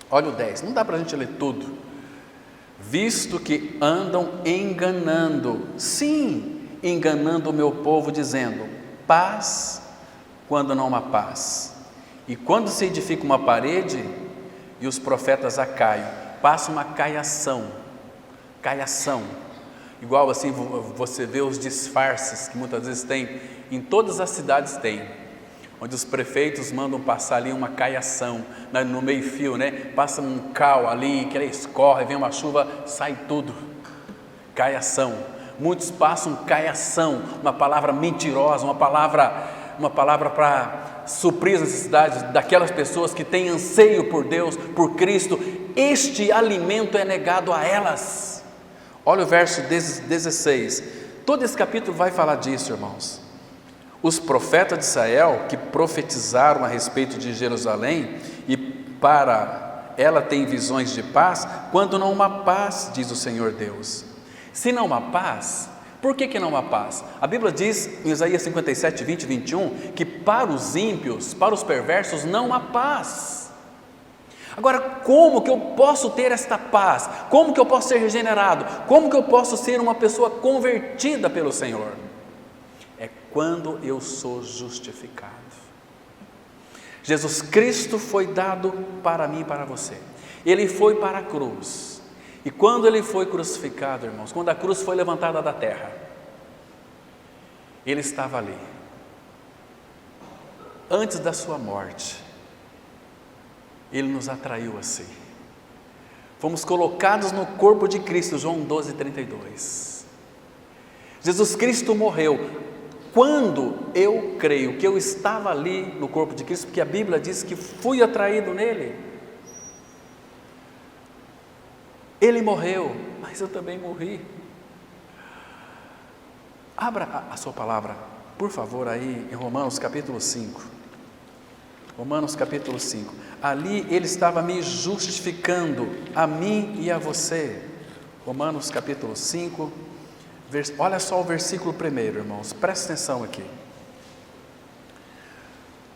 olha o 10, não dá para a gente ler tudo, visto que andam enganando, sim, enganando o meu povo, dizendo, paz, quando não há paz, e quando se edifica uma parede, e os profetas a caiam, passa uma caiação, igual assim você vê os disfarces que muitas vezes tem, em todas as cidades tem, onde os prefeitos mandam passar ali uma caiação, no meio fio, né? Passa um cal ali, que ele escorre, vem uma chuva, sai tudo, caiação, muitos passam caiação, uma palavra mentirosa, uma palavra para suprir as necessidades daquelas pessoas que têm anseio por Deus, por Cristo, este alimento é negado a elas. Olha o verso 16, todo esse capítulo vai falar disso, irmãos. Os profetas de Israel que profetizaram a respeito de Jerusalém e para ela tem visões de paz, quando não há paz, diz o Senhor Deus. Se não há paz, por que não há paz? A Bíblia diz em Isaías 57, 20 e 21, que para os ímpios, para os perversos não há paz. Agora, como que eu posso ter esta paz? Como que eu posso ser regenerado? Como que eu posso ser uma pessoa convertida pelo Senhor? É quando eu sou justificado. Jesus Cristo foi dado para mim e para você. Ele foi para a cruz. E quando ele foi crucificado, irmãos, quando a cruz foi levantada da terra, ele estava ali. Antes da sua morte, ele nos atraiu assim. Fomos colocados no corpo de Cristo, João 12, 32. Jesus Cristo morreu. Quando eu creio que eu estava ali no corpo de Cristo, porque a Bíblia diz que fui atraído nele, ele morreu, mas eu também morri. Abra a sua palavra, por favor, aí em Romanos capítulo 5. Romanos capítulo 5. Ali ele estava me justificando, a mim e a você. Romanos capítulo 5. Olha só o versículo 1, irmãos, presta atenção aqui.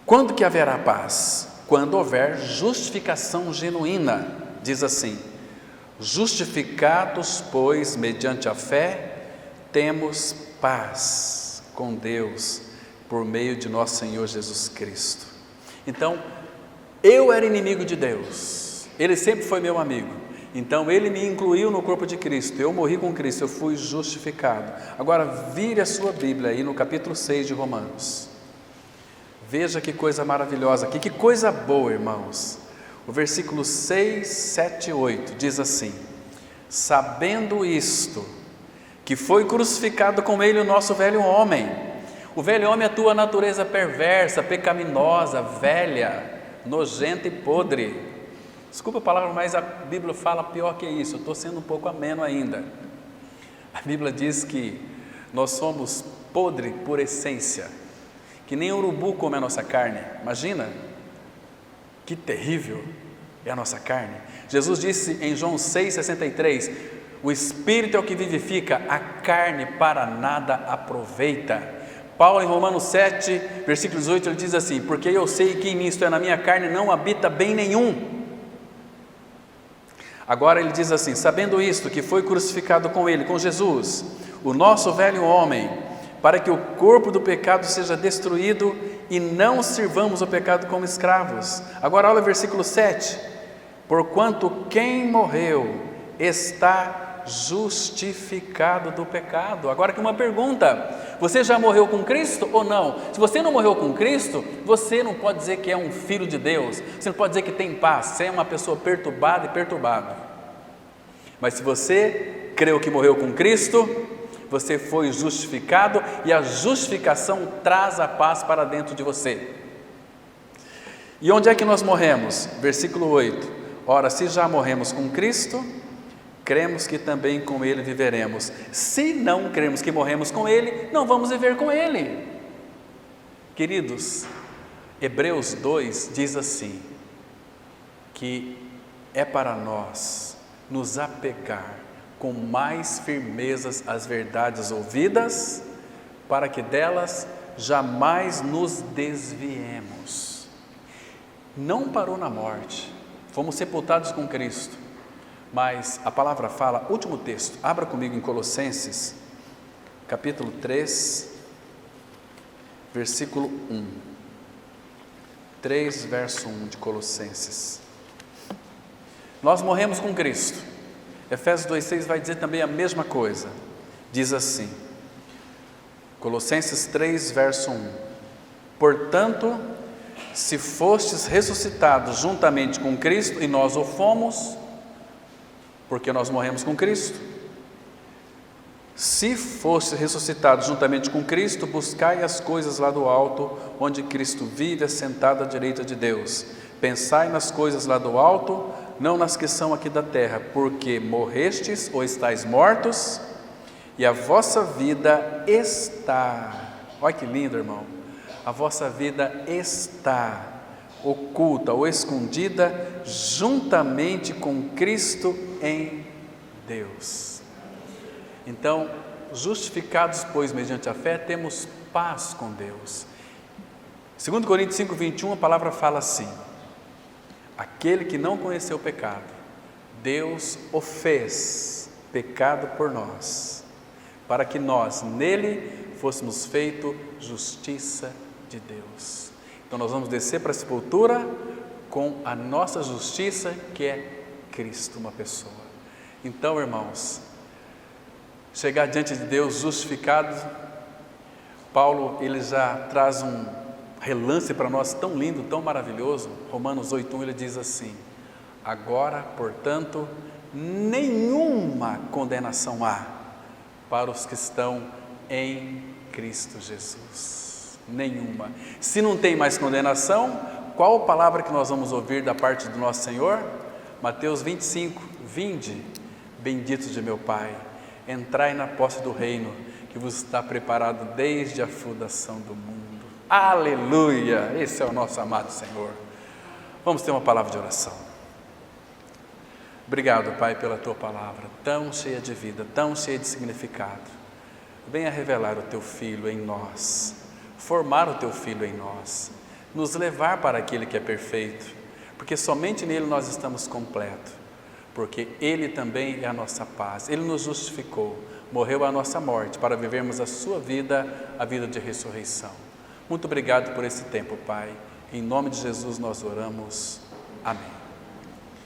Quando que haverá paz? Quando houver justificação genuína, diz assim, justificados, pois, mediante a fé, temos paz com Deus, por meio de nosso Senhor Jesus Cristo. Então, eu era inimigo de Deus, Ele sempre foi meu amigo, Então Ele me incluiu no corpo de Cristo, eu morri com Cristo, eu fui justificado. Agora vire a sua Bíblia aí no capítulo 6 de Romanos. Veja que coisa maravilhosa aqui, que coisa boa, irmãos. O versículo 6, 7 e 8 diz assim: sabendo isto, que foi crucificado com Ele o nosso velho homem. O velho homem é a tua natureza perversa, pecaminosa, velha, nojenta e podre. Desculpa a palavra, mas a Bíblia fala pior que isso. Eu estou sendo um pouco ameno ainda. A Bíblia diz que nós somos podre por essência, que nem urubu come a nossa carne. Imagina, que terrível é a nossa carne. Jesus disse em João 6,63: o Espírito é o que vivifica, a carne para nada aproveita. Paulo em Romanos 7, versículo 18, ele diz assim: porque eu sei que em mim, isto é, na minha carne, não habita bem nenhum. Agora ele diz assim: sabendo isto, que foi crucificado com Ele, com Jesus, o nosso velho homem, para que o corpo do pecado seja destruído e não sirvamos o pecado como escravos. Agora olha o versículo 7: porquanto quem morreu está justificado do pecado. Agora que uma pergunta: você já morreu com Cristo ou não? Se você não morreu com Cristo, você não pode dizer que é um filho de Deus, você não pode dizer que tem paz, você é uma pessoa perturbada e perturbado. Mas se você creu que morreu com Cristo, você foi justificado, e a justificação traz a paz para dentro de você. E onde é que nós morremos? Versículo 8: ora, se já morremos com Cristo, cremos que também com Ele viveremos. Se não cremos que morremos com Ele, não vamos viver com Ele. Queridos, Hebreus 2 diz assim, que é para nós nos apegar com mais firmezas às verdades ouvidas, para que delas jamais nos desviemos. Não parou na morte, fomos sepultados com Cristo, mas a palavra fala, último texto, abra comigo em Colossenses, capítulo 3, versículo 1. 3, verso 1 de Colossenses. Nós morremos com Cristo. Efésios 2,6 vai dizer também a mesma coisa. Diz assim, Colossenses 3, verso 1: portanto, se fostes ressuscitados juntamente com Cristo, e nós o fomos, porque nós morremos com Cristo. Se fostes ressuscitados juntamente com Cristo, buscai as coisas lá do alto, onde Cristo vive assentado à direita de Deus. Pensai nas coisas lá do alto, não nas que são aqui da terra, porque morrestes ou estáis mortos, e a vossa vida está, olha que lindo, irmão, a vossa vida está oculta ou escondida juntamente com Cristo em Deus. Então, justificados, pois, mediante a fé, temos paz com Deus. 2 Coríntios 5, 21, a palavra fala assim: aquele que não conheceu o pecado, Deus o fez pecado por nós, para que nós nele fôssemos feito justiça de Deus. Então nós vamos descer para a sepultura com a nossa justiça, que é Cristo, uma pessoa. Então, irmãos, chegar diante de Deus justificado, Paulo ele já traz um relance para nós tão lindo, tão maravilhoso. Romanos 8:1 ele diz assim: agora, portanto, nenhuma condenação há para os que estão em Cristo Jesus. Nenhuma. Se não tem mais condenação, qual a palavra que nós vamos ouvir da parte do nosso Senhor? Mateus 25: vinde, benditos de meu Pai, entrai na posse do reino que vos está preparado desde a fundação do mundo. Aleluia! Esse é o nosso amado Senhor. Vamos ter uma palavra de oração. Obrigado, Pai, pela Tua palavra, tão cheia de vida, tão cheia de significado. Venha revelar o Teu Filho em nós, formar o Teu Filho em nós, nos levar para aquele que é perfeito, porque somente nele nós estamos completos, porque Ele também é a nossa paz. Ele nos justificou, morreu a nossa morte para vivermos a sua vida, a vida de ressurreição. Muito obrigado por esse tempo, Pai. Em nome de Jesus nós oramos. Amém.